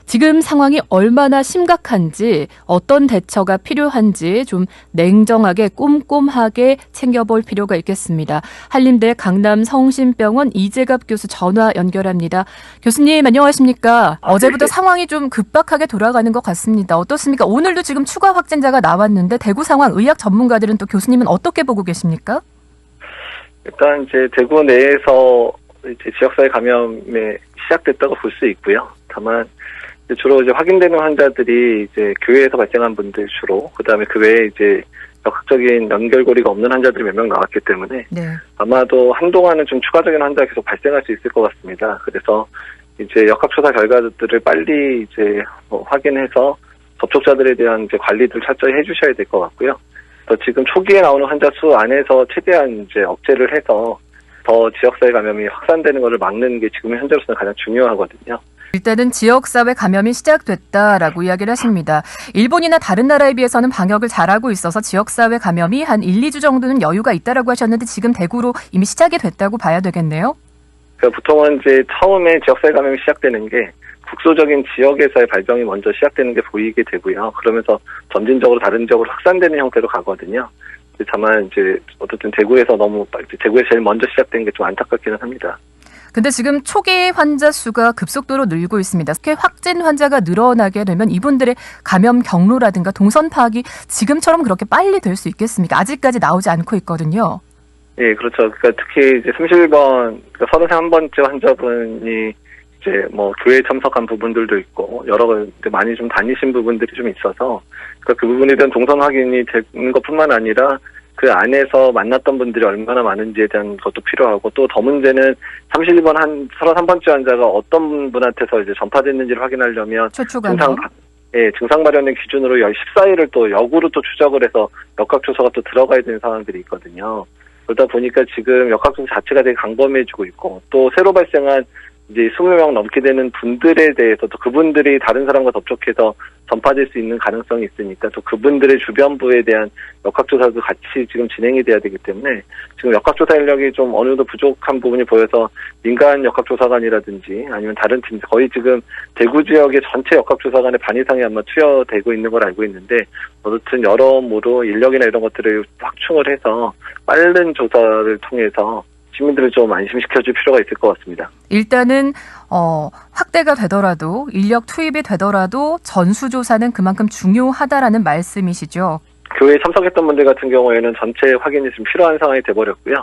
지금 상황이 얼마나 심각한지, 어떤 대처가 필요한지 좀 냉정하게 꼼꼼하게 챙겨볼 필요가 있겠습니다. 한림대 강남성심병원 이재갑 교수 전화 연결합니다. 교수님 안녕하십니까? 어제부터 상황이 좀 급박하게 돌아가는 것 같습니다. 어떻습니까? 오늘도 지금 추가 확진자가 나왔는데 대구 상황 의학 전문가들은 또 교수님은 어떻게 보고 계십니까? 일단 이제 대구 내에서 이제 지역사회 감염이 시작됐다고 볼 수 있고요. 다만 주로 이제 확인되는 환자들이 이제 교회에서 발생한 분들 주로, 그다음에 그 외에 이제 적극적인 연결고리가 없는 환자들이 몇 명 나왔기 때문에 아마도 한동안은 좀 추가적인 환자가 계속 발생할 수 있을 것 같습니다. 그래서 이제 역학조사 결과들을 빨리 이제 확인해서 접촉자들에 대한 이제 관리들 철저히 해주셔야 될 것 같고요. 또 지금 초기에 나오는 환자 수 안에서 최대한 이제 억제를 해서 더 지역사회 감염이 확산되는 것을 막는 게 지금 현재로서는 가장 중요하거든요. 일단은 지역사회 감염이 시작됐다라고 이야기를 하십니다. 일본이나 다른 나라에 비해서는 방역을 잘하고 있어서 지역사회 감염이 한 1, 2주 정도는 여유가 있다라고 하셨는데 지금 대구로 이미 시작이 됐다고 봐야 되겠네요? 그러니까 보통은 이제 처음에 지역사회 감염이 시작되는 게 국소적인 지역에서의 발병이 먼저 시작되는 게 보이게 되고요. 그러면서 점진적으로 다른 지역으로 확산되는 형태로 가거든요. 다만 이제 어쨌든 대구에서 제일 먼저 시작된 게 좀 안타깝기는 합니다. 근데 지금 초기 환자 수가 급속도로 늘고 있습니다. 특히 확진 환자가 늘어나게 되면 이분들의 감염 경로라든가 동선 파악이 지금처럼 그렇게 빨리 될 수 있겠습니까? 아직까지 나오지 않고 있거든요. 예, 그렇죠. 그러니까 특히 이제 31번, 그러니까 31번째 환자분이 이제 뭐 교회에 참석한 부분들도 있고 여러 가지 많이 좀 다니신 부분들이 좀 있어서 그러니까 그 부분에 대한 동선 확인이 되는 것뿐만 아니라 그 안에서 만났던 분들이 얼마나 많은지에 대한 것도 필요하고 또 더 문제는 31번 33번째 환자가 어떤 분한테서 이제 전파됐는지를 확인하려면 증상 발현의 기준으로 14일을 또 역으로 또 추적을 해서 역학조사가 또 들어가야 되는 상황들이 있거든요. 그러다 보니까 지금 역학조사 자체가 되게 광범위해지고 있고 또 새로 발생한 이제 20명 넘게 되는 분들에 대해서 또 그분들이 다른 사람과 접촉해서 전파될 수 있는 가능성이 있으니까 또 그분들의 주변부에 대한 역학조사도 같이 지금 진행이 돼야 되기 때문에 지금 역학조사 인력이 좀 어느 정도 부족한 부분이 보여서 민간 역학조사관이라든지 아니면 다른 팀 거의 지금 대구 지역의 전체 역학조사관의 반 이상이 아마 투여되고 있는 걸 알고 있는데 어쨌든 여러모로 인력이나 이런 것들을 확충을 해서 빠른 조사를 통해서 시민들을 좀 안심시켜줄 필요가 있을 것 같습니다. 일단은 확대가 되더라도 인력 투입이 되더라도 전수조사는 그만큼 중요하다라는 말씀이시죠? 교회에 참석했던 분들 같은 경우에는 전체 확인이 좀 필요한 상황이 돼버렸고요.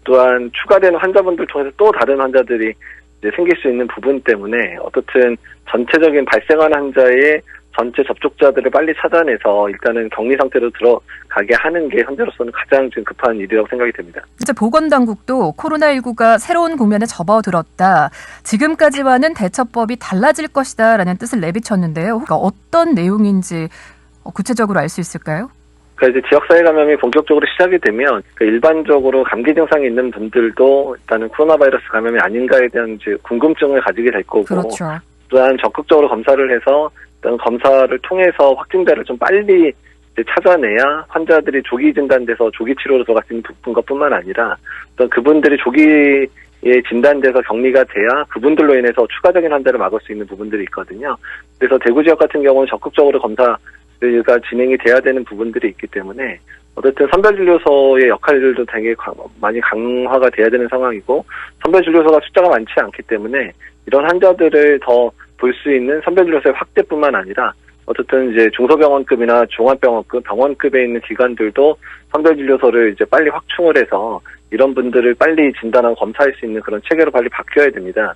또한 추가되는 환자분들 통해서 또 다른 환자들이 이제 생길 수 있는 부분 때문에 어떻든 전체적인 발생한 환자의 전체 접촉자들을 빨리 찾아내서 일단은 격리 상태로 들어가게 하는 게 현재로서는 가장 지금 급한 일이라고 생각이 됩니다. 진짜 보건당국도 코로나19가 새로운 국면에 접어들었다. 지금까지와는 대처법이 달라질 것이다라는 뜻을 내비쳤는데요. 그러니까 어떤 내용인지 구체적으로 알 수 있을까요? 그러니까 이제 지역사회 감염이 본격적으로 시작이 되면 일반적으로 감기 증상이 있는 분들도 일단은 코로나 바이러스 감염이 아닌가에 대한 이제 궁금증을 가지게 될 거고, 그렇죠. 또한 적극적으로 검사를 해서 일단 검사를 통해서 확진자를 좀 빨리 이제 찾아내야 환자들이 조기 진단돼서 조기 치료로 들어갈 수 있는 것뿐만 아니라 또 그분들이 조기에 진단돼서 격리가 돼야 그분들로 인해서 추가적인 환자를 막을 수 있는 부분들이 있거든요. 그래서 대구 지역 같은 경우는 적극적으로 검사가 진행이 돼야 되는 부분들이 있기 때문에 어쨌든 선별진료소의 역할들도 되게 많이 강화가 돼야 되는 상황이고 선별진료소가 숫자가 많지 않기 때문에 이런 환자들을 더 볼 수 있는 선별진료소의 확대뿐만 아니라 어쨌든 이제 중소병원급이나 종합병원급, 병원급에 있는 기관들도 선별진료소를 이제 빨리 확충을 해서 이런 분들을 빨리 진단하고 검사할 수 있는 그런 체계로 빨리 바뀌어야 됩니다.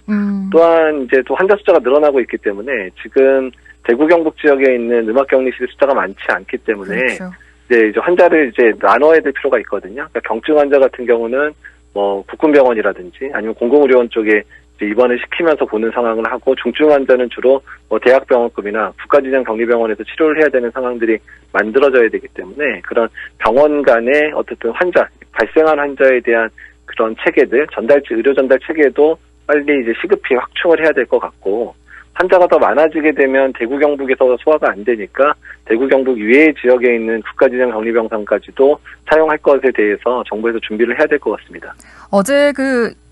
또한 이제 또 환자 숫자가 늘어나고 있기 때문에 지금 대구 경북 지역에 있는 음악격리실 숫자가 많지 않기 때문에 그렇죠. 이제 환자를 이제 나눠야 될 필요가 있거든요. 그러니까 경증 환자 같은 경우는 뭐 국군병원이라든지 아니면 공공의료원 쪽에 입원을 시키면서 보는 상황을 하고 중증 환자는 주로 뭐 대학병원급이나 국가지정 격리병원에서 치료를 해야 되는 상황들이 만들어져야 되기 때문에 그런 병원 간의 어쨌든 발생한 환자에 대한 그런 체계들, 의료 전달 체계도 빨리 이제 시급히 확충을 해야 될 것 같고 환자가 더 많아지게 되면 대구 경북에서 소화가 안 되니까 대구 경북 이외의 지역에 있는 국가지정 격리병상까지도 사용할 것에 대해서 정부에서 준비를 해야 될 것 같습니다. 어제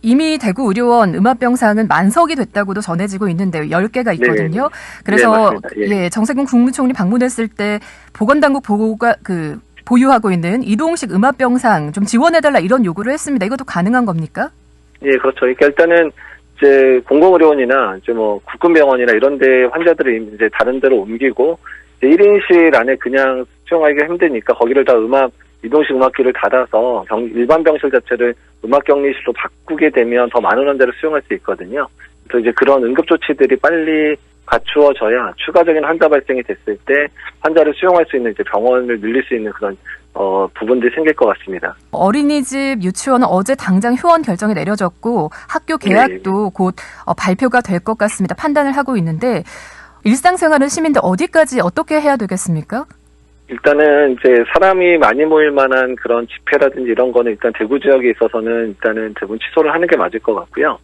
이미 대구 의료원 음압병상은 만석이 됐다고도 전해지고 있는데요. 10개가 있거든요. 네. 그래서 네, 정세균 국무총리 방문했을 때 보건당국 보유하고 있는 이동식 음압병상 좀 지원해달라 이런 요구를 했습니다. 이것도 가능한 겁니까? 예, 그렇죠. 그러니까 일단은 이제 공공의료원이나 이제 뭐 국군병원이나 이런 데 환자들을 이제 다른 데로 옮기고 이제 1인실 안에 그냥 수용하기가 힘드니까 거기를 다 이동식 음압기를 닫아서 일반 병실 자체를 음압격리실로 바꾸게 되면 더 많은 환자를 수용할 수 있거든요. 그래서 이제 그런 응급 조치들이 빨리 갖추어져야 추가적인 환자 발생이 됐을 때 환자를 수용할 수 있는 이제 병원을 늘릴 수 있는 그런 부분들이 생길 것 같습니다. 어린이집, 유치원은 어제 당장 휴원 결정이 내려졌고 학교 개학도 곧 발표가 될 것 같습니다. 판단을 하고 있는데 일상생활은 시민들 어디까지 어떻게 해야 되겠습니까? 일단은 이제 사람이 많이 모일 만한 그런 집회라든지 이런 거는 일단 대구 지역에 있어서는 일단은 대부분 취소를 하는 게 맞을 것 같고요.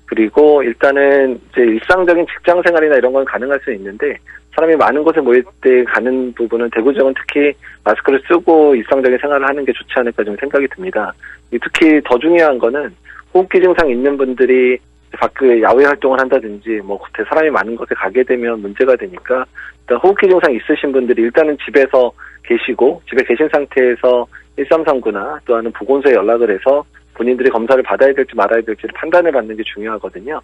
그리고 일단은 이제 일상적인 직장 생활이나 이런 건 가능할 수 있는데 사람이 많은 곳에 모일 때 가는 부분은 대구 지역은 특히 마스크를 쓰고 일상적인 생활을 하는 게 좋지 않을까 좀 생각이 듭니다. 특히 더 중요한 거는 호흡기 증상 있는 분들이 밖에 야외 활동을 한다든지 뭐 사람이 많은 곳에 가게 되면 문제가 되니까 일단 호흡기 증상 있으신 분들이 일단은 집에서 계시고 집에 계신 상태에서 1339나 또는 보건소에 연락을 해서 본인들이 검사를 받아야 될지 말아야 될지를 판단을 받는 게 중요하거든요.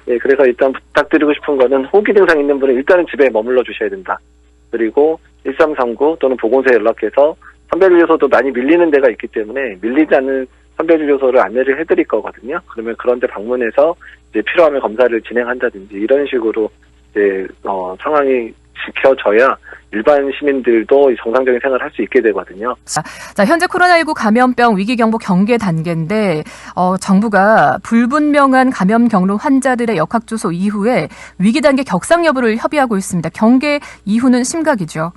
예, 그래서 일단 부탁드리고 싶은 거는 호흡기 증상 있는 분은 일단은 집에 머물러 주셔야 된다. 그리고 1339 또는 보건소에 연락해서 선별진료소도 많이 밀리는 데가 있기 때문에 밀리지 않는 선별진료소를 안내를 해드릴 거거든요. 그러면 그런 데 방문해서 이제 필요하면 검사를 진행한다든지 이런 식으로 이제 상황이 지켜져야 일반 시민들도 정상적인 생활을 할 수 있게 되거든요. 자, 현재 코로나19 감염병 위기경보 경계 단계인데 정부가 불분명한 감염 경로 환자들의 역학조소 이후에 위기 단계 격상 여부를 협의하고 있습니다. 경계 이후는 심각이죠.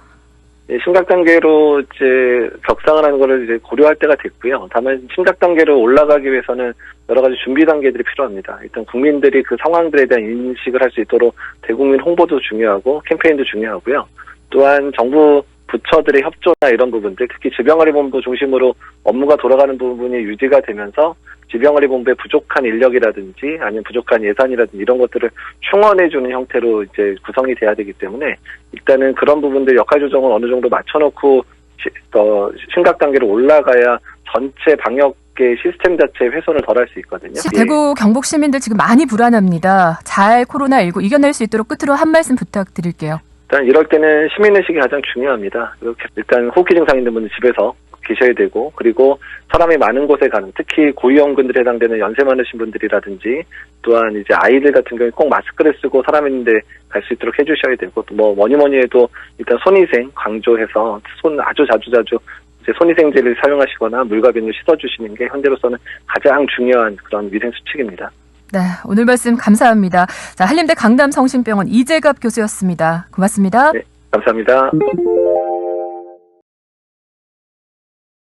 예, 심각 단계로 이제 격상을 하는 거를 이제 고려할 때가 됐고요. 다만 심각 단계로 올라가기 위해서는 여러 가지 준비 단계들이 필요합니다. 일단 국민들이 그 상황들에 대한 인식을 할 수 있도록 대국민 홍보도 중요하고 캠페인도 중요하고요. 또한 정부 부처들의 협조나 이런 부분들, 특히 질병관리본부 중심으로 업무가 돌아가는 부분이 유지가 되면서 질병관리본부의 부족한 인력이라든지 아니면 부족한 예산이라든지 이런 것들을 충원해주는 형태로 이제 구성이 돼야 되기 때문에 일단은 그런 부분들 역할 조정을 어느 정도 맞춰놓고 심각 단계로 올라가야 전체 방역의 시스템 자체의 훼손을 덜할 수 있거든요. 대구 경북 시민들 지금 많이 불안합니다. 잘 코로나19 이겨낼 수 있도록 끝으로 한 말씀 부탁드릴게요. 일단 이럴 때는 시민의식이 가장 중요합니다. 일단 호흡기 증상 있는 분은 집에서 계셔야 되고 그리고 사람이 많은 곳에 가는 특히 고위험군들에 해당되는 연세 많으신 분들이라든지 또한 이제 아이들 같은 경우에 꼭 마스크를 쓰고 사람 있는데 갈 수 있도록 해주셔야 되고 또 뭐 뭐니 해도 일단 손위생 강조해서 손 아주 자주 이제 손위생제를 사용하시거나 물과 비누를 씻어주시는 게 현재로서는 가장 중요한 그런 위생 수칙입니다. 네, 오늘 말씀 감사합니다. 자, 한림대 강남성심병원 이재갑 교수였습니다. 고맙습니다. 네, 감사합니다.